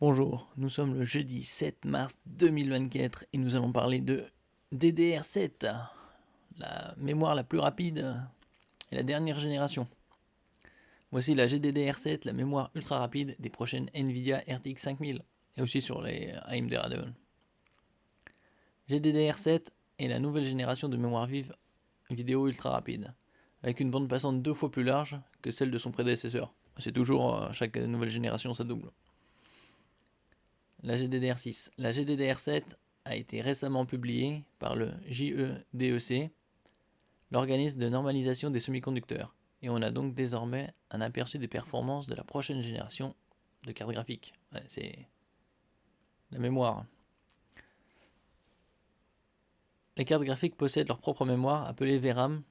Bonjour, nous sommes le jeudi 7 mars 2024 et nous allons parler de DDR7, la mémoire la plus rapide et la dernière génération. Voici la GDDR7, la mémoire ultra rapide des prochaines Nvidia RTX 5000 et aussi sur les AMD Radeon. GDDR7 est la nouvelle génération de mémoire vive vidéo ultra rapide, avec une bande passante 2 fois plus large que celle de son prédécesseur. C'est toujours, chaque nouvelle génération, ça double. La GDDR6. La GDDR7 a été récemment publiée par le JEDEC, l'organisme de normalisation des semi-conducteurs, et on a donc désormais un aperçu des performances de la prochaine génération de cartes graphiques. Ouais, c'est la mémoire. Les cartes graphiques possèdent leur propre mémoire appelée VRAM,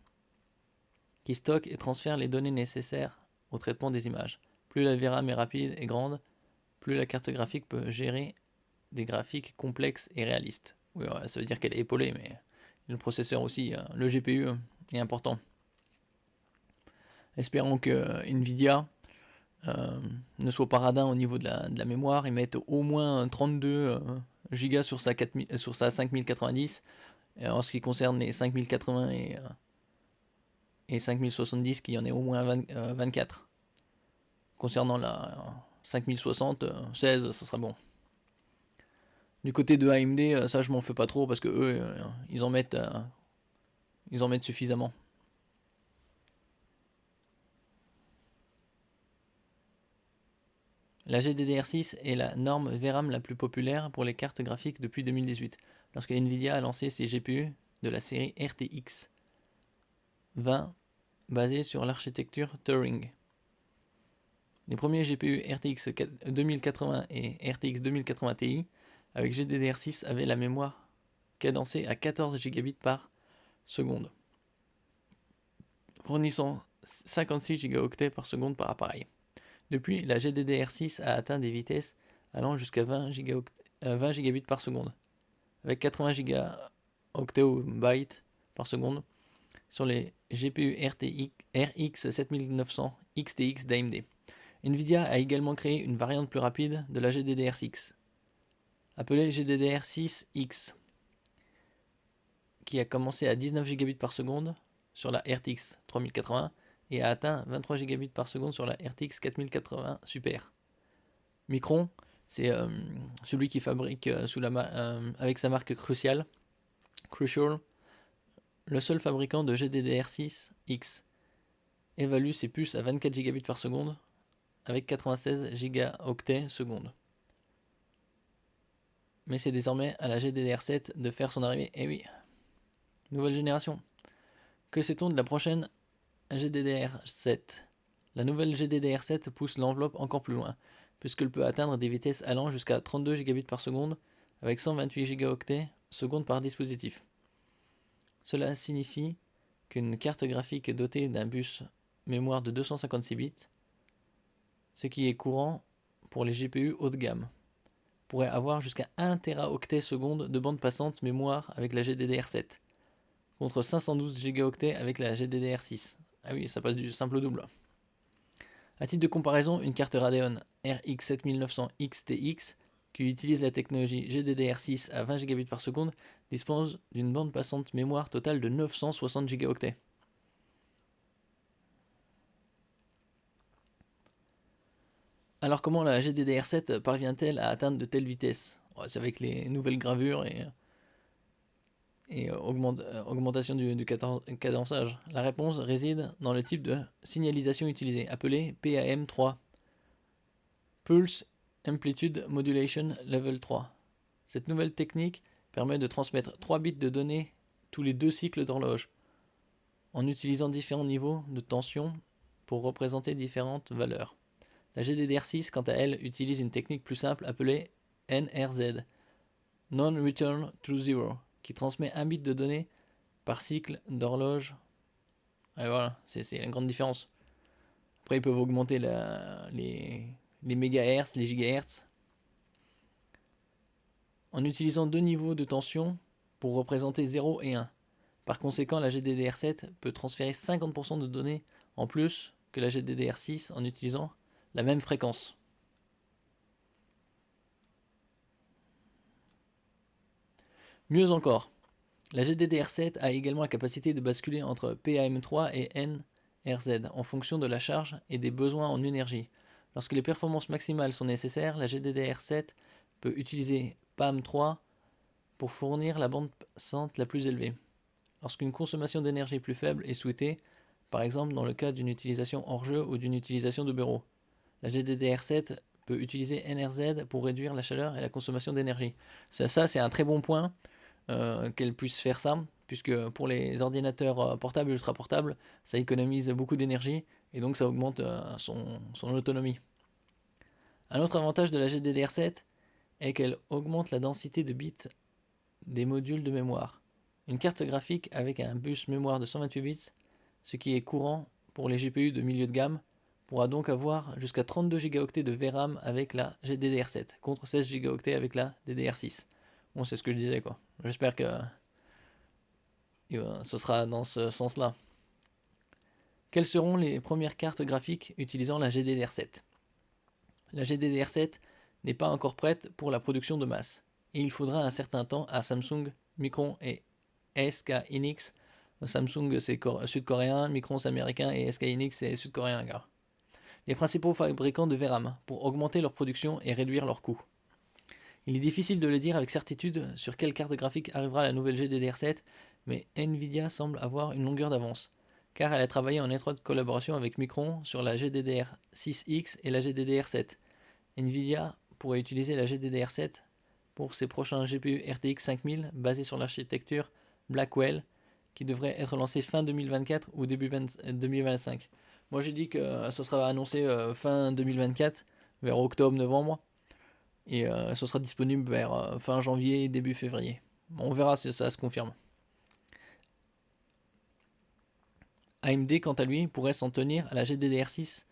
qui stocke et transfère les données nécessaires au traitement des images. Plus la VRAM est rapide et grande, plus la carte graphique peut gérer des graphiques complexes et réalistes. Oui, ça veut dire qu'elle est épaulée, mais le processeur aussi, le GPU est important. Espérons que Nvidia ne soit pas radin au niveau de la mémoire et mette au moins 32 Go sur sa 5090. Et en ce qui concerne les 5080 et 5070, qu'il y en ait au moins 24. Concernant la 5060, 16, ça sera bon. Du côté de AMD, ça je m'en fais pas trop parce que eux, ils en mettent suffisamment. La GDDR6 est la norme VRAM la plus populaire pour les cartes graphiques depuis 2018, lorsque Nvidia a lancé ses GPU de la série RTX 20 basés sur l'architecture Turing. Les premiers GPU RTX 2080 et RTX 2080 Ti avec GDDR6 avaient la mémoire cadencée à 14 Gb par seconde, fournissant 56 Go par seconde par appareil. Depuis, la GDDR6 a atteint des vitesses allant jusqu'à 20 Gb par seconde, avec 80 Go par seconde sur les GPU RX 7900 XTX d'AMD. Nvidia a également créé une variante plus rapide de la GDDR6, appelée GDDR6X, qui a commencé à 19 Gb par seconde sur la RTX 3080 et a atteint 23 Gb par seconde sur la RTX 4080 Super. Micron, c'est celui qui fabrique avec sa marque Crucial, le seul fabricant de GDDR6X, évalue ses puces à 24 Gb par seconde avec 96 Go seconde. Mais c'est désormais à la GDDR7 de faire son arrivée. Eh oui, nouvelle génération. Que sait-on de la prochaine GDDR7? La nouvelle GDDR7 pousse l'enveloppe encore plus loin, puisqu'elle peut atteindre des vitesses allant jusqu'à 32 Gb par seconde avec 128 Go seconde par dispositif. Cela signifie qu'une carte graphique dotée d'un bus mémoire de 256 bits, ce qui est courant pour les GPU haut de gamme, pourrait avoir jusqu'à 1 Teraoctet seconde de bande passante mémoire avec la GDDR7, contre 512 Go avec la GDDR6. Ah oui, ça passe du simple au double. A titre de comparaison, une carte Radeon RX 7900 XTX qui utilise la technologie GDDR6 à 20 Gb par seconde dispose d'une bande passante mémoire totale de 960 Go. Alors comment la GDDR7 parvient-elle à atteindre de telles vitesses? C'est avec les nouvelles gravures et augmentation du cadençage. La réponse réside dans le type de signalisation utilisée, appelé PAM3, Pulse Amplitude Modulation Level 3. Cette nouvelle technique permet de transmettre 3 bits de données tous les 2 cycles d'horloge, en utilisant différents niveaux de tension pour représenter différentes valeurs. La GDDR6, quant à elle, utilise une technique plus simple appelée NRZ, Non-Return to Zero, qui transmet 1 bit de données par cycle d'horloge. Et voilà, c'est une grande différence. Après, ils peuvent augmenter les mégahertz, les gigahertz, en utilisant 2 niveaux de tension pour représenter 0 et 1. Par conséquent, la GDDR7 peut transférer 50% de données en plus que la GDDR6 en utilisant la même fréquence. Mieux encore, la GDDR7 a également la capacité de basculer entre PAM3 et NRZ en fonction de la charge et des besoins en énergie. Lorsque les performances maximales sont nécessaires, la GDDR7 peut utiliser PAM3 pour fournir la bande passante la plus élevée. Lorsqu'une consommation d'énergie plus faible est souhaitée, par exemple dans le cas d'une utilisation hors jeu ou d'une utilisation de bureau, la GDDR7 peut utiliser NRZ pour réduire la chaleur et la consommation d'énergie. Ça c'est un très bon point qu'elle puisse faire ça, puisque pour les ordinateurs portables et ultra portables, ça économise beaucoup d'énergie et donc ça augmente son autonomie. Un autre avantage de la GDDR7 est qu'elle augmente la densité de bits des modules de mémoire. Une carte graphique avec un bus mémoire de 128 bits, ce qui est courant pour les GPU de milieu de gamme, pourra donc avoir jusqu'à 32 Go de VRAM avec la GDDR7, contre 16 Go avec la DDR6. Bon, c'est ce que je disais quoi. J'espère que ce sera dans ce sens-là. Quelles seront les premières cartes graphiques utilisant la GDDR7 ? La GDDR7 n'est pas encore prête pour la production de masse, et il faudra un certain temps à Samsung, Micron et SK Hynix. Samsung c'est sud-coréen, Micron c'est américain et SK Hynix c'est sud-coréen. Les principaux fabricants de VRAM pour augmenter leur production et réduire leurs coûts. Il est difficile de le dire avec certitude sur quelle carte graphique arrivera la nouvelle GDDR7, mais Nvidia semble avoir une longueur d'avance, car elle a travaillé en étroite collaboration avec Micron sur la GDDR6X et la GDDR7. Nvidia pourrait utiliser la GDDR7 pour ses prochains GPU RTX 5000 basés sur l'architecture Blackwell, qui devrait être lancé fin 2024 ou début 2025. Moi j'ai dit que ce sera annoncé fin 2024, vers octobre-novembre, et ce sera disponible vers fin janvier, début février. On verra si ça se confirme. AMD, quant à lui, pourrait s'en tenir à la GDDR6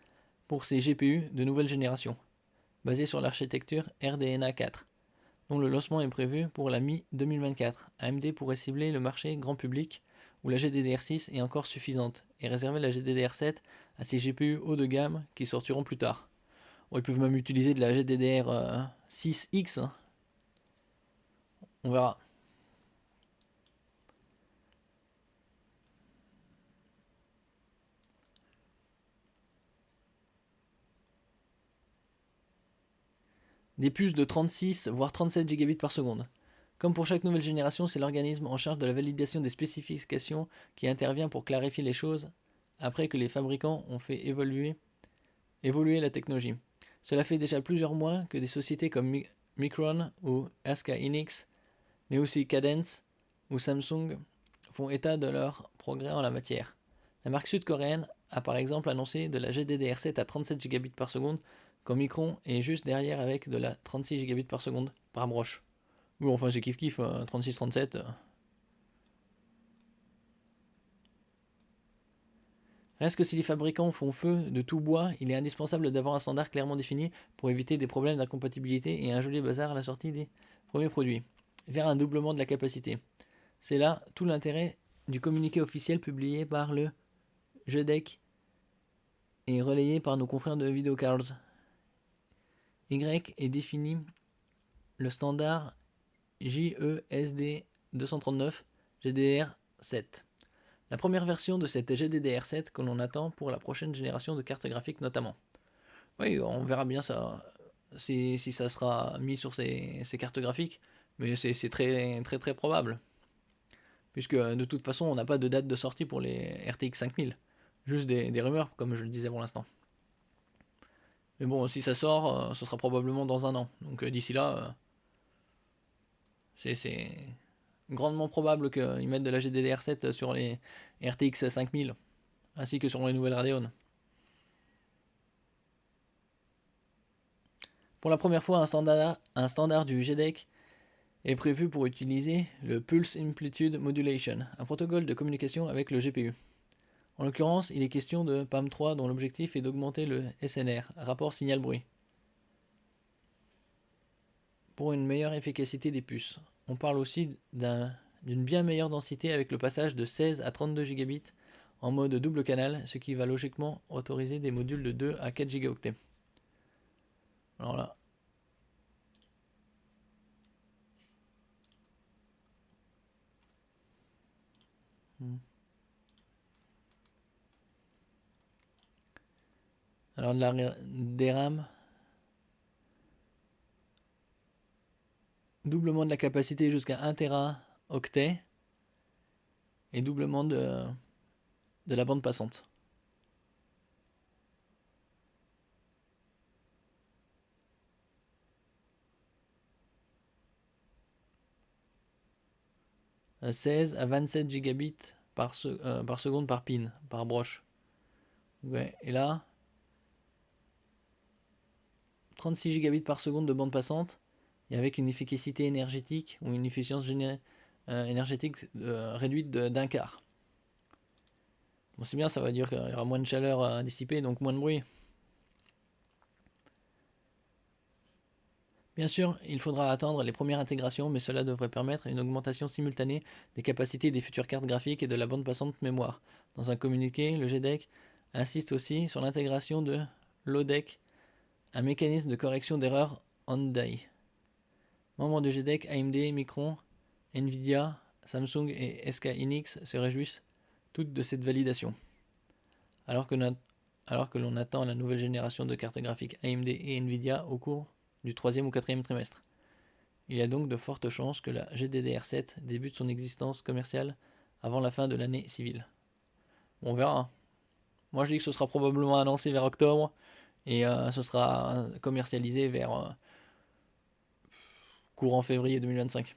pour ses GPU de nouvelle génération, basés sur l'architecture RDNA 4, dont le lancement est prévu pour la mi-2024. AMD pourrait cibler le marché grand public, où la GDDR6 est encore suffisante, et réserver la GDDR7 à ses GPU haut de gamme qui sortiront plus tard. Bon, ils peuvent même utiliser de la GDDR6X. Hein. On verra. Des puces de 36 voire 37 gigabits par seconde. Comme pour chaque nouvelle génération, c'est l'organisme en charge de la validation des spécifications qui intervient pour clarifier les choses après que les fabricants ont fait évoluer la technologie. Cela fait déjà plusieurs mois que des sociétés comme Micron ou SK Hynix, mais aussi Cadence ou Samsung font état de leurs progrès en la matière. La marque sud-coréenne a par exemple annoncé de la GDDR7 à 37 gigabits par seconde, quand Micron est juste derrière avec de la 36 gigabits par seconde par broche. Bon, enfin c'est kiff-kiff, 36-37. Reste que si les fabricants font feu de tout bois, il est indispensable d'avoir un standard clairement défini pour éviter des problèmes d'incompatibilité et un joli bazar à la sortie des premiers produits, vers un doublement de la capacité. C'est là tout l'intérêt du communiqué officiel publié par le GDEC et relayé par nos confrères de Videocars. Y est défini le standard JESD 239 GDR7. La première version de cette GDDR7 que l'on attend pour la prochaine génération de cartes graphiques notamment. Oui, on verra bien ça, si ça sera mis sur ces cartes graphiques, mais c'est très, très très probable. Puisque de toute façon, on n'a pas de date de sortie pour les RTX 5000. Juste des rumeurs, comme je le disais pour l'instant. Mais bon, si ça sort, ce sera probablement dans un an. Donc d'ici là, c'est grandement probable qu'ils mettent de la GDDR7 sur les RTX 5000, ainsi que sur les nouvelles Radeon. Pour la première fois, un standard du GDEC est prévu pour utiliser le Pulse Amplitude Modulation, un protocole de communication avec le GPU. En l'occurrence, il est question de PAM3 dont l'objectif est d'augmenter le SNR, rapport signal-bruit, pour une meilleure efficacité des puces. On parle aussi d'une bien meilleure densité avec le passage de 16 à 32 gigabits en mode double canal, ce qui va logiquement autoriser des modules de 2 à 4 gigaoctets. Alors là, Alors de la DRAM, doublement de la capacité jusqu'à 1 Teraoctet et doublement de la bande passante. « 16 à 27 gigabits par seconde par pin, par broche. » Ouais, et là, 36 gigabits par seconde de bande passante, et avec une efficacité énergétique ou une efficience énergétique réduite d'un quart. Bon, c'est bien, ça va dire qu'il y aura moins de chaleur à dissiper, donc moins de bruit. Bien sûr, il faudra attendre les premières intégrations, mais cela devrait permettre une augmentation simultanée des capacités des futures cartes graphiques et de la bande passante mémoire. Dans un communiqué, le GDEC insiste aussi sur l'intégration de l'ODEC, un mécanisme de correction d'erreurs on-die. Membres du GDEC, AMD, Micron, Nvidia, Samsung et SK Hynix se réjouissent toutes de cette validation. Alors que l'on attend la nouvelle génération de cartes graphiques AMD et Nvidia au cours du 3e ou 4e trimestre. Il y a donc de fortes chances que la GDDR7 débute son existence commerciale avant la fin de l'année civile. On verra. Moi je dis que ce sera probablement annoncé vers octobre et ce sera commercialisé vers courant février 2025.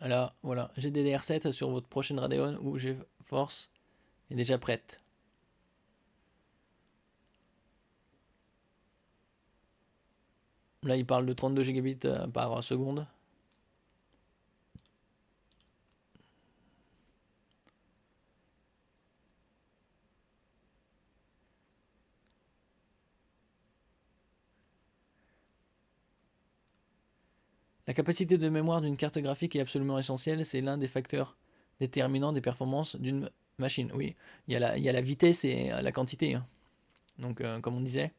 Alors voilà, GDDR7 sur votre prochaine Radeon ou GeForce est déjà prête. Là, il parle de 32 gigabits par seconde. La capacité de mémoire d'une carte graphique est absolument essentielle. C'est l'un des facteurs déterminants des performances d'une machine. Oui, il y a la vitesse et la quantité. Hein. Donc, comme on disait,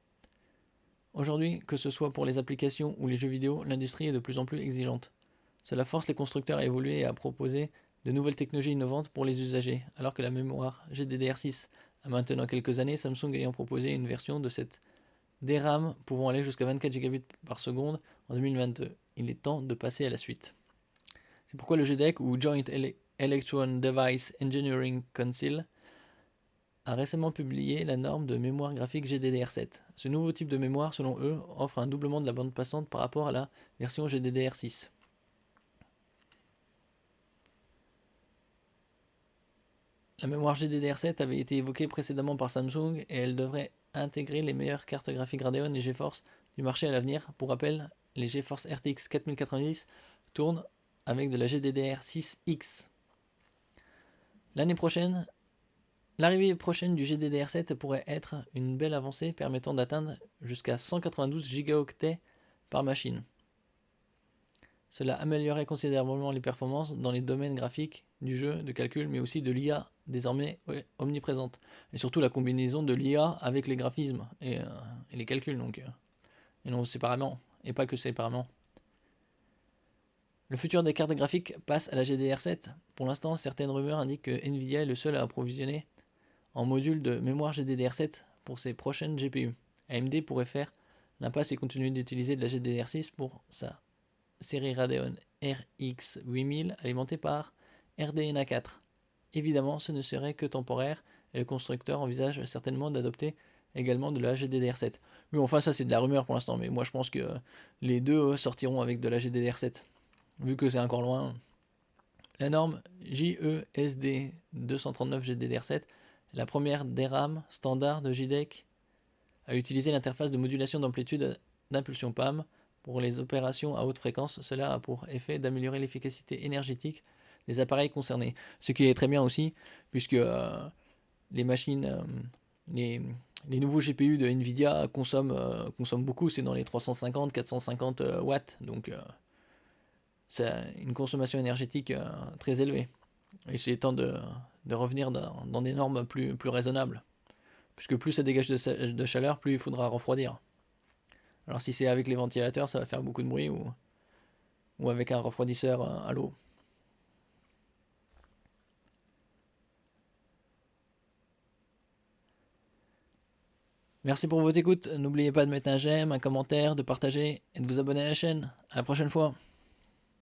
aujourd'hui, que ce soit pour les applications ou les jeux vidéo, l'industrie est de plus en plus exigeante. Cela force les constructeurs à évoluer et à proposer de nouvelles technologies innovantes pour les usagers, alors que la mémoire GDDR6 a maintenant quelques années, Samsung ayant proposé une version de cette DRAM pouvant aller jusqu'à 24 gigabits par seconde en 2022. Il est temps de passer à la suite. C'est pourquoi le GDEC, ou Joint Electron Device Engineering Council, a récemment publié la norme de mémoire graphique GDDR7. Ce nouveau type de mémoire, selon eux, offre un doublement de la bande passante par rapport à la version GDDR6. La mémoire GDDR7 avait été évoquée précédemment par Samsung et elle devrait intégrer les meilleures cartes graphiques Radeon et GeForce du marché à l'avenir. Pour rappel, les GeForce RTX 4090 tournent avec de la GDDR6X. L'arrivée prochaine du GDDR7 pourrait être une belle avancée permettant d'atteindre jusqu'à 192 gigaoctets par machine. Cela améliorerait considérablement les performances dans les domaines graphiques, du jeu, de calcul, mais aussi de l'IA désormais omniprésente. Et surtout la combinaison de l'IA avec les graphismes et les calculs, donc, et non séparément, et pas que séparément. Le futur des cartes graphiques passe à la GDDR7. Pour l'instant, certaines rumeurs indiquent que Nvidia est le seul à approvisionner en module de mémoire GDDR7 pour ses prochaines GPU. AMD pourrait faire l'impasse et continuer d'utiliser de la GDDR6 pour sa série Radeon RX 8000 alimentée par RDNA 4. Évidemment, ce ne serait que temporaire et le constructeur envisage certainement d'adopter également de la GDDR7. Mais enfin, ça c'est de la rumeur pour l'instant, mais moi je pense que les deux sortiront avec de la GDDR7, vu que c'est encore loin. La norme JESD 239 GDDR7 est la première DRAM standard de JDEC à utiliser l'interface de modulation d'amplitude d'impulsion PAM. Pour les opérations à haute fréquence, cela a pour effet d'améliorer l'efficacité énergétique des appareils concernés. Ce qui est très bien aussi, puisque les machines, les nouveaux GPU de Nvidia consomment beaucoup, c'est dans les 350-450 watts, donc c'est une consommation énergétique très élevée. Et c'est temps de revenir dans des normes plus raisonnables, puisque plus ça dégage de chaleur, plus il faudra refroidir. Alors si c'est avec les ventilateurs, ça va faire beaucoup de bruit, ou ou avec un refroidisseur à l'eau. Merci pour votre écoute. N'oubliez pas de mettre un j'aime, un commentaire, de partager et de vous abonner à la chaîne. À la prochaine fois.